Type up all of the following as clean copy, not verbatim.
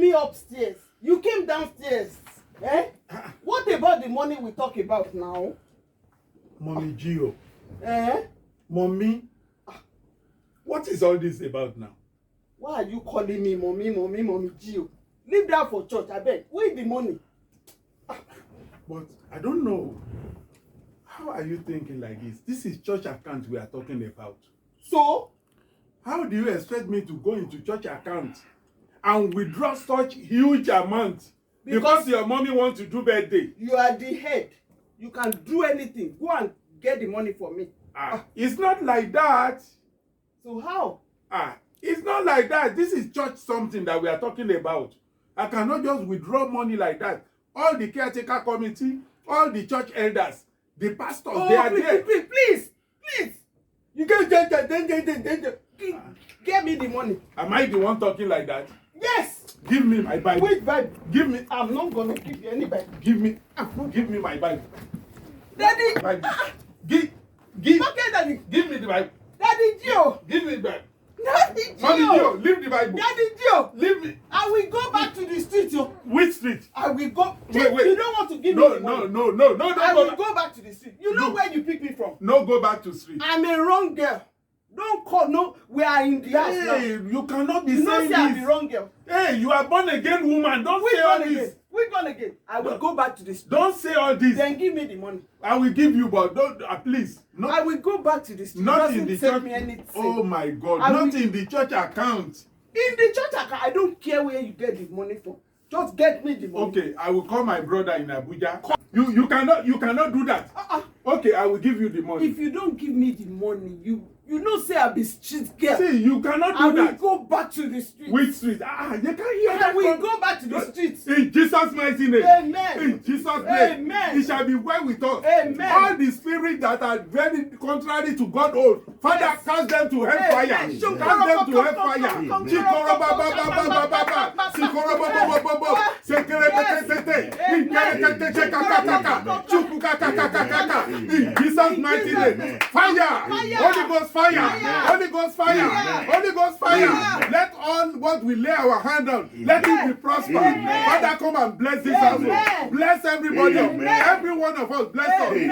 me upstairs. You came downstairs. Eh? What about the money we talk about now? Mommy Gio. Eh? Mommy. What is all this about now? Why are you calling me mommy Gio? Leave that for church, I beg. Where's the money? But I don't know. How are you thinking like this? This is church account we are talking about. So? How do you expect me to go into church account and withdraw such huge amount because your mommy wants to do birthday? You are the head. You can do anything. Go and get the money for me. It's not like that. So how? It's not like that. This is church something that we are talking about. I cannot just withdraw money like that. All the caretaker committee, all the church elders, the pastors, they are there. Please. You get me the money. Am I the one talking like that? Yes. Give me my Bible. Which Bible? Give me. I'm not gonna give you any Bible. Give me my Bible. Daddy. Bible. Okay, Daddy. Give me the Bible. Daddy Gio. Give me the Bible. Daddy Gio. Mommy Gio, leave the Bible. Daddy Gio. Leave me. I will go back to the street, yo. Which street? I will go. Wait. You don't want to give me the money. No. I will go back to the street. You know where you pick me from. No, go back to street. I'm a wrong girl. Don't call. No, we are in the house now. Hey, you cannot be You saying know, say I'm the this. wrong girl. Hey, you are born again woman. Don't Which say all one this. again? Which one again? I will go back to the street. Don't say all this. Then give me the money. I will give you, but don't, please. I will go back to the street. Not in the church. Me anything. Oh my God! Not in the church account. In the church account, I don't care where you get the money from. Just get me the money. Okay, I will call my brother in Abuja. You cannot do that. Okay, I will give you the money. If you don't give me the money, you know say I be street girl. See, you cannot do I will that. go back to the street. Which street? You can't hear I that. will go back to the street. In Jesus' mighty name. Amen. In Jesus' name. Amen. It shall be well with us. Amen. All the spirits that are very contrary to God oath, Father, cast them to hellfire. Amen. Cast them to hellfire. Chikoro baba baba baba baba. Sikoro bobo bobo. Sekere pete in Jesus' mighty name. Fire. Holy Ghost fire. Holy Ghost fire. Holy Ghost fire. Let all what we lay our hand on, let it be prosper. Father, come and bless this household. Bless everybody. Every one of us. Bless us. In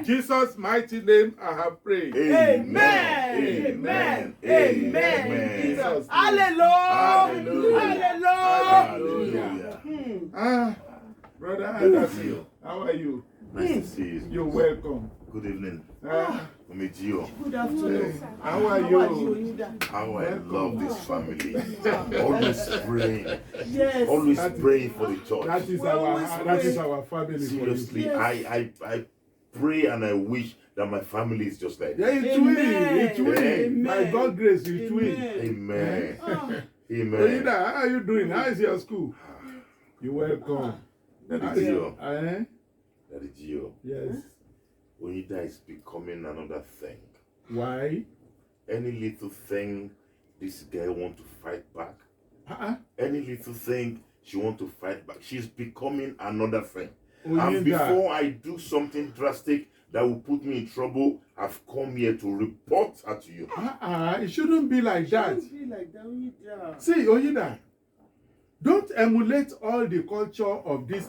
Jesus' mighty name, I have prayed. Amen. Jesus. Hallelujah. Brother Anderson, how are you? Nice to see you. You're welcome. Good evening. Mommy Gio. Good afternoon. How are you? How I love this family. Always praying. Yes. Always praying for the church. That is our family. Seriously, I pray and I wish that my family is just like Yeah, that. it will. Amen. By God's grace, it will. Amen. Amen. Oida, how are you doing? How is your school? You're welcome. Daddy Gio. Daddy Gio. Yes. Oida is becoming another thing. Why? Any little thing this girl want to fight back. Any little thing she want to fight back. She's becoming another thing. And before I do something drastic that will put me in trouble, I've come here to report her to you. It shouldn't be like that. Oida. See, Oida, don't emulate all the culture of this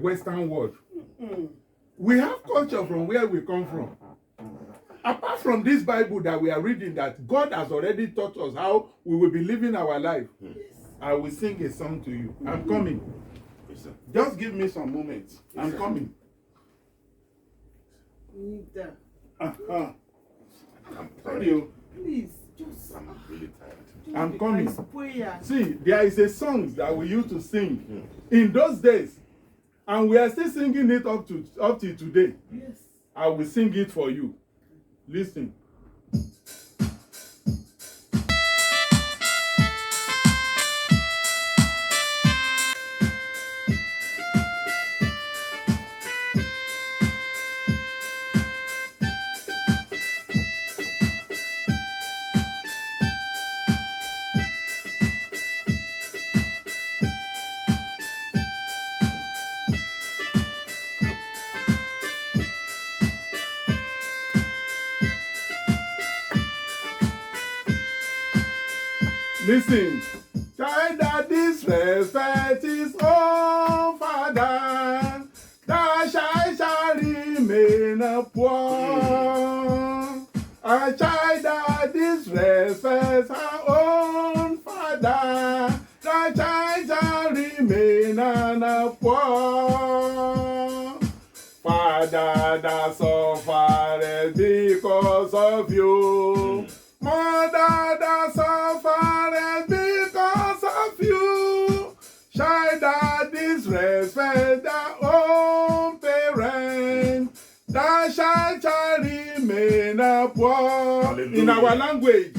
Western world. We have culture from where we come from. Apart from this Bible that we are reading, that God has already taught us how we will be living our life. I will sing a song to you. I'm coming. Just give me some moments. I'm coming. Oida. I'm tired. Please, just. I'm really tired. I'm coming. Prayer. See, there is a song that we used to sing in those days, and we are still singing it up till today. Yes. I will sing it for you. Listen. Listen. Child that this disrespect his own father, the child shall remain a poor. A child that disrespects her own father, the child shall remain a poor. Father that suffered because of you, mother that suffered because of you, child that disrespects their own parent, that child shall remain a poor. Hallelujah. In our language,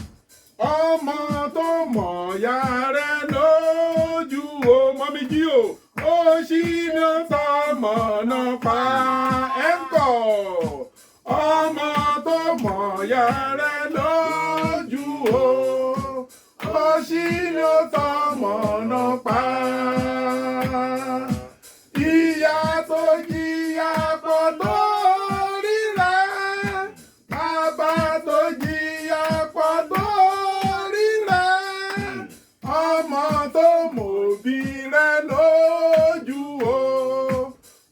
ọmọ tó mọ̀ ya rẹ̀ lójú o, mọ́mí jí o, ó ṣì ní sọmọ náà pa ẹ̀ ń kọ̀. Ọmọ tó mọ̀ ya rẹ̀ lójú o, ó ṣì ní sọmọ náà pa. Ìyá tó jìyà pọ̀ lórí rẹ̀, bàbá tó jìyà pọ̀ lórí rẹ̀, ọmọ tó mọ̀bí rẹ̀ lójú o,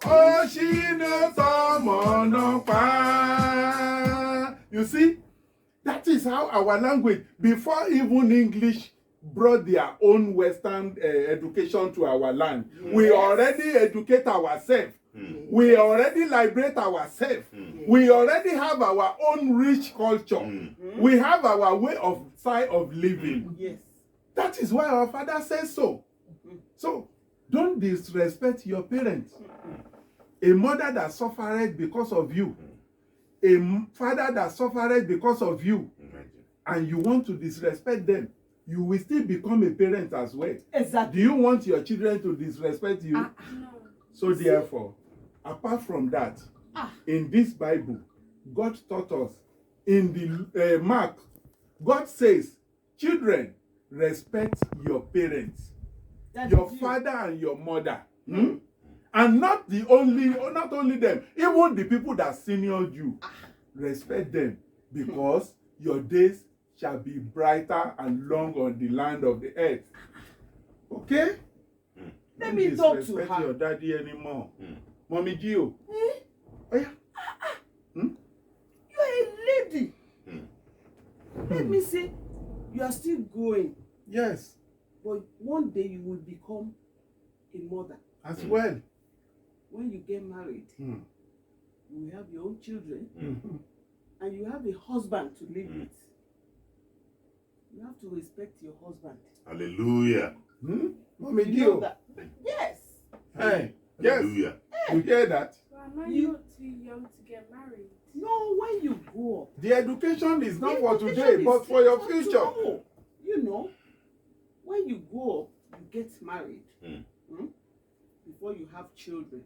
ó ṣì ní sọmọ náà pa. You see, that is how our language, before even English brought their own Western education to our land, we already educate ourselves. We already liberate ourselves. We already have our own rich culture. We have our way of style of living. Yes. That is why our father says so. So, don't disrespect your parents. A mother that suffered because of you, a father that suffered because of you, and you want to disrespect them, you will still become a parent as well. Exactly. Do you want your children to disrespect you? No. So therefore, apart from that, in this Bible, God taught us in the Mark, God says, children, respect your parents, your father and your mother. And not only them, even the people that seniored you, respect them, because your days shall be brighter and long on the land of the earth. Okay? Let me talk to Disrespect her. your daddy anymore. Mommy Gio. Oh yeah. You're a lady. Let me say, you are still growing, Yes, but one day you will become a mother. as well. When you get married, you will have your own children, and you have a husband to live with. You have to respect your husband. Hallelujah. Mommy You know Gio. that? Yes. Hey, yes. Hallelujah. You hear that? But am I not too young to get married? No, when you grow up. The education is not The for education today, is but for your for future. tomorrow. You know, when you grow up, you get married before you have children.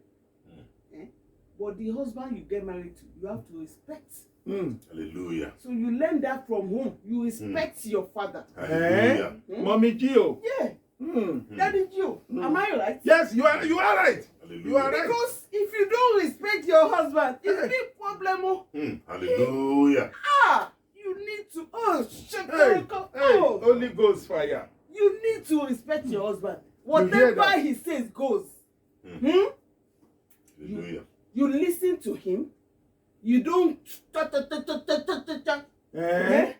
But the husband you get married to, you have to respect. Hallelujah. So you learn that from whom? You respect your father. Hallelujah. Mommy Gio. Yeah. Daddy Joe, am I right? Yes, you are right. Hallelujah. You are right. Because if you don't respect your husband, it's a big problem. Hallelujah. You need to Hey, Holy Ghost fire. You need to respect your husband. hear Whatever that? he says goes. Hallelujah. You listen to him. You don't Yeah.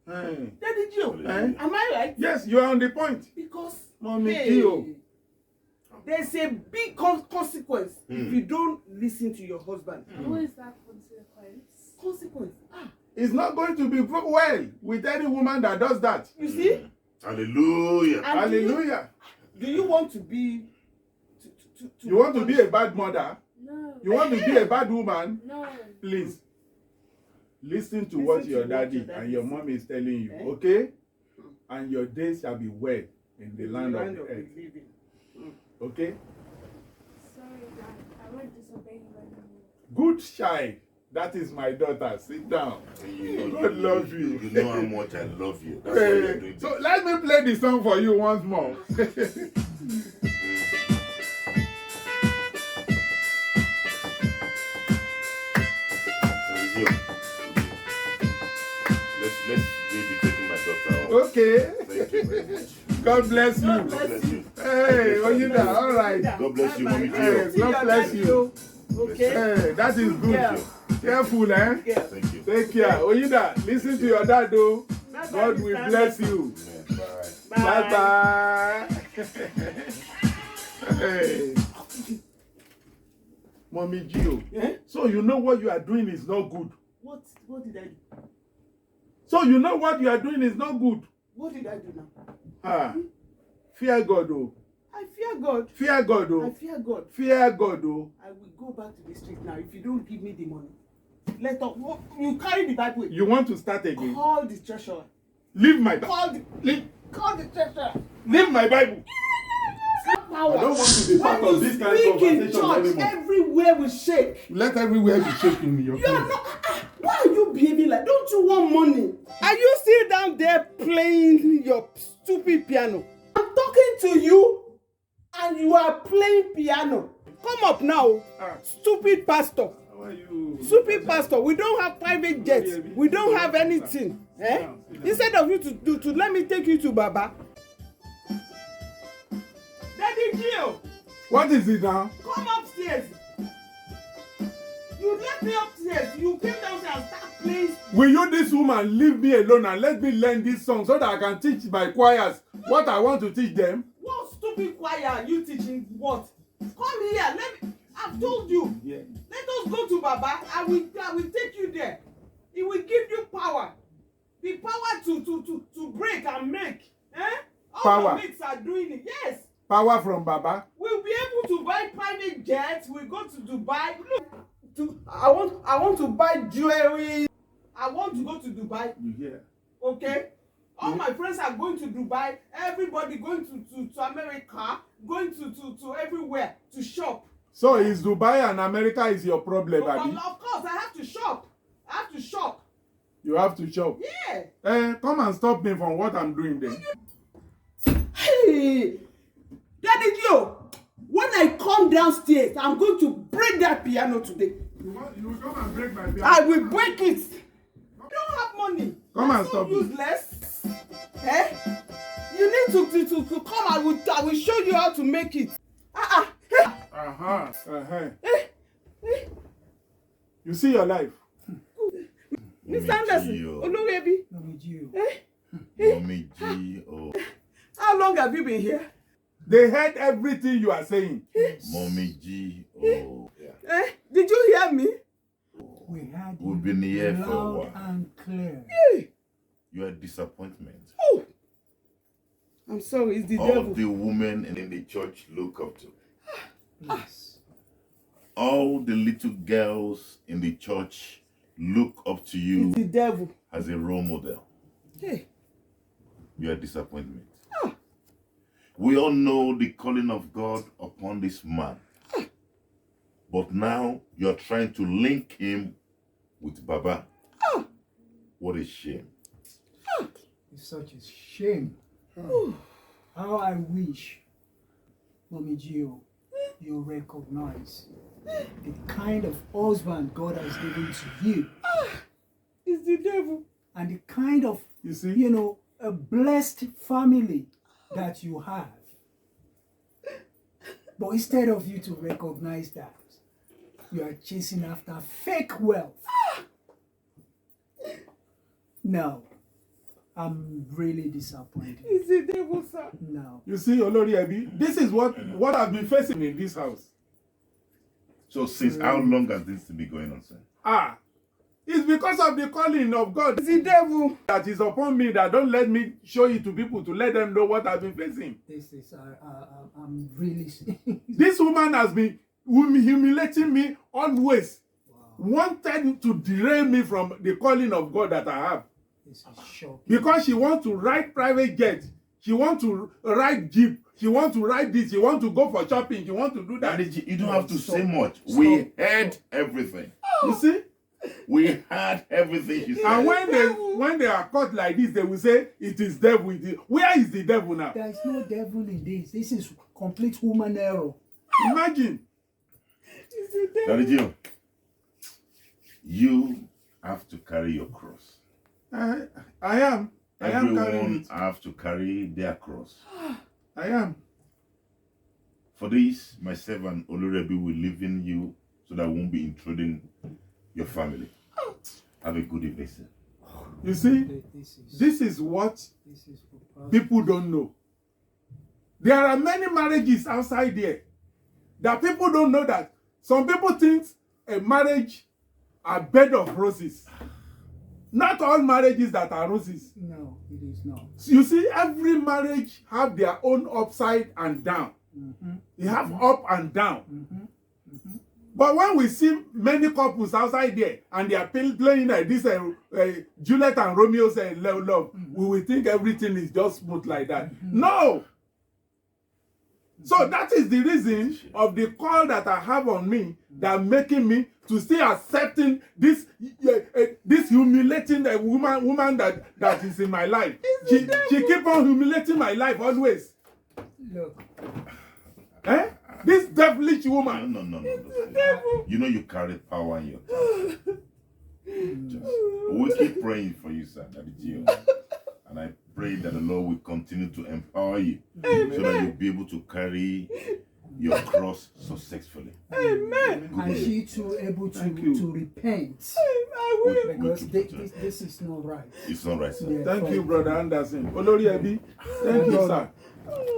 Daddy Joe, am I right? Yes, you are on the point. Because Mommy Gio. there's a big consequence if you don't listen to your husband. What is that consequence? Consequence. It's not going to be well with any woman that does that. You see? Hallelujah. And Hallelujah. Do you want to be? You want to be a bad mother? No. You want to be a bad woman? No. Please listen to Listen what to your what daddy your daddy and your says. mom is telling you, okay? And your days shall be well in the land of the earth. living. Okay? Sorry, Dad. I won't disobey you anymore. Good child. That is my daughter. Sit down. God love you. You know how much I love you. That's why you're doing So let me play the song for you once more. Let's maybe taking my daughter out. Okay. Thank you very much. God bless you. God bless you. Hey, Oyinda, all right. God bless you, Mommy Hey, Gio. God bless you. Okay. Hey, that is good. Yeah. Careful, eh? Yeah. Thank you. Take care. Oyinda, listen to your dad, though. Bye-bye, God will Mr. bless Anderson. you. Yeah, bye. Bye-bye. Hey. Mommy Gio. Eh? So you know what you are doing is not good. What did I do? So you know what you are doing is not good. What did I do now? Ah. Fear God, oh. I fear God. Fear God, I oh. fear God. Fear God, oh. I will go back to the street now if you don't give me the money. Let up. You carry the Bible. You want to start again? Call the treasurer. Leave my Bible. Call the treasurer. Leave my Bible. Power. I don't want to be part of this kind of Speak in conversation church, anymore. everywhere will shake. Let everywhere be shaking in your You are face. not. Why are you behaving like? Don't you want money? Are you still down there playing your stupid piano? I'm talking to you, and you are playing piano. Come up now, stupid pastor. How are you? Stupid pastor. We don't have private jets. We don't have anything. Eh? Instead of you to let me take you to Baba. Daddy Gio, What is it now? come upstairs. You left me upstairs. You came downstairs and started playing. Will you, this woman, leave me alone and let me learn this song so that I can teach my choirs what I want to teach them? What stupid choir are you teaching? What? Come here. I've told you. Yeah. Let us go to Baba. I will take you there. He will give you power. The power to break and make. Eh? All Power. our mates are doing it. Yes. Power from Baba. We'll be able to buy private jets. We'll go to Dubai. Look, I want to buy jewelry. I want to go to Dubai. You hear? Okay? All my friends are going to Dubai. Everybody going to America. Going to everywhere to shop. So is Dubai and America is your problem, But Abi? of course, I have to shop. You have to shop. Yeah. Come and stop me from what I'm doing then. Hey, Daddy Gio, when I come downstairs, I'm going to break that piano today. You will come and break my piano. I will break it. You don't have money. Come and so stop me. useless. Eh? You need to come. I will show you how to make it. You see your life. Mr. Anderson, Oluwebi. Mommy Gio. How long have you been here? They heard everything you are saying. Mommy Gio. Yeah. Did you hear me? We had We've been here for a loud while. and clear. You're a disappointment. Oh, I'm sorry. It's the All devil. the women in the church look up to. Yes. All the little girls in the church look up to you It's the devil. as a role model. Hey. You're a disappointment. We all know the calling of God upon this man. But now you're trying to link him with Baba. What a shame. It's such a shame. How I wish, Mommy Gio, you recognize the kind of husband God has given to you. It's the devil. And the kind of, You see? a blessed family that you have. But instead of you to recognize that, you are chasing after fake wealth. No, I'm really disappointed. It's the devil, sir. No. You see, Olori Ebi, this is what I've been facing in this house. So since how long has this been going on, sir? It's because of the calling of God It's the devil. that is upon me that don't let me show it to people to let them know what I've been facing. This is, I'm really. This woman has been humiliating me always. Wow. Wanted to derail me from the calling of God that I have. This is shocking. Because she wants to ride private jet. She wants to ride jeep. She wants to ride this. She wants to go for shopping. She wants to do that. You don't have to say much. Stop. We heard everything. You see? We heard everything she said. And when they are caught like this, they will say, it is devil. Where is the devil now? There is no devil in this. This is complete human error. Imagine. It's the devil. Daddy Gio, you have to carry your cross. I am carrying Everyone it. have to carry their cross. I am. For this, myself and Olurebi will live in you so that I won't be intruding your family. Have a good evening, sir. You see, this is what people don't know. There are many marriages outside there that people don't know that. Some people think a marriage are bed of roses. Not all marriages that are roses. No, it is not. You see, every marriage have their own upside and down. They have up and down. But when we see many couples outside there and they are playing this Juliet and Romeo's love, we will think everything is just smooth like that. No! So that is the reason of the call that I have on me that making me to stay accepting this this humiliating woman that is in my life. She keep on humiliating my life always. Look. Eh? This devilish woman. No. You know you carry power in your tongue. We'll keep praying for you, sir, Daddy Gio. And I pray that the Lord will continue to empower you so that you'll be able to carry your cross successfully. Amen. And she too able to repent. I will. Because this is not right. It's not right, sir. Yeah, Thank you, Brother Anderson. Olori Ebi, thank you, sir.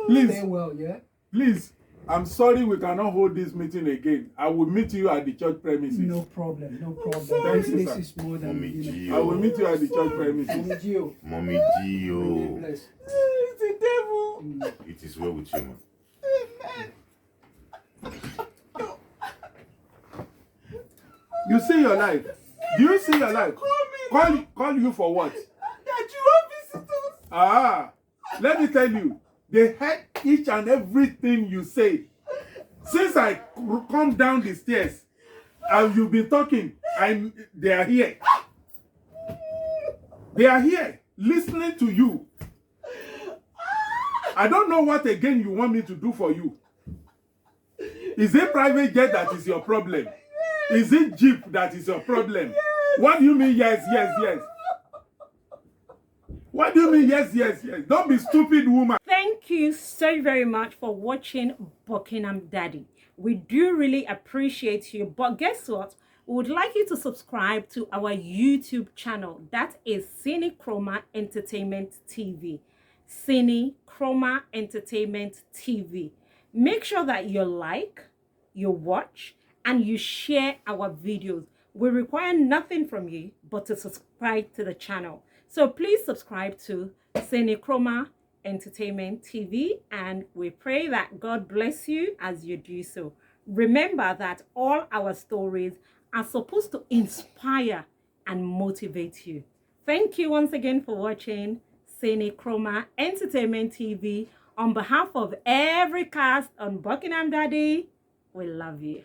Please. Stay well, yeah? Please, I'm sorry we cannot hold this meeting again. I will meet you at the church premises. No problem, no problem. Thank you, This sir. is more than, Mommy you know. I will meet you at the church premises. Mommy Gio. Mommy Be Gio. blessed. It's the devil. It is well with you, man. You see your life. Do you see your life? Call you for what? That you have visitors. Ah, let me tell you. They heard each and everything you say. Since I come down the stairs and you've been talking, they are here. They are here listening to you. I don't know what again you want me to do for you. Is it private jet that is your problem? Is it jeep that is your problem? What do you mean yes? What do you mean yes? Don't be stupid, woman. Thank you so very much for watching Buckingham Daddy. We do really appreciate you. But guess what? We would like you to subscribe to our YouTube channel. That is Cine Chroma Entertainment TV. Cine Chroma Entertainment TV. Make sure that you like, you watch, and you share our videos. We require nothing from you but to subscribe to the channel. So please subscribe to Cine Chroma Entertainment TV, and we pray that God bless you as you do so. Remember that all our stories are supposed to inspire and motivate you. Thank you once again for watching Cine Chroma Entertainment TV. On behalf of every cast on Buckingham Daddy, we love you.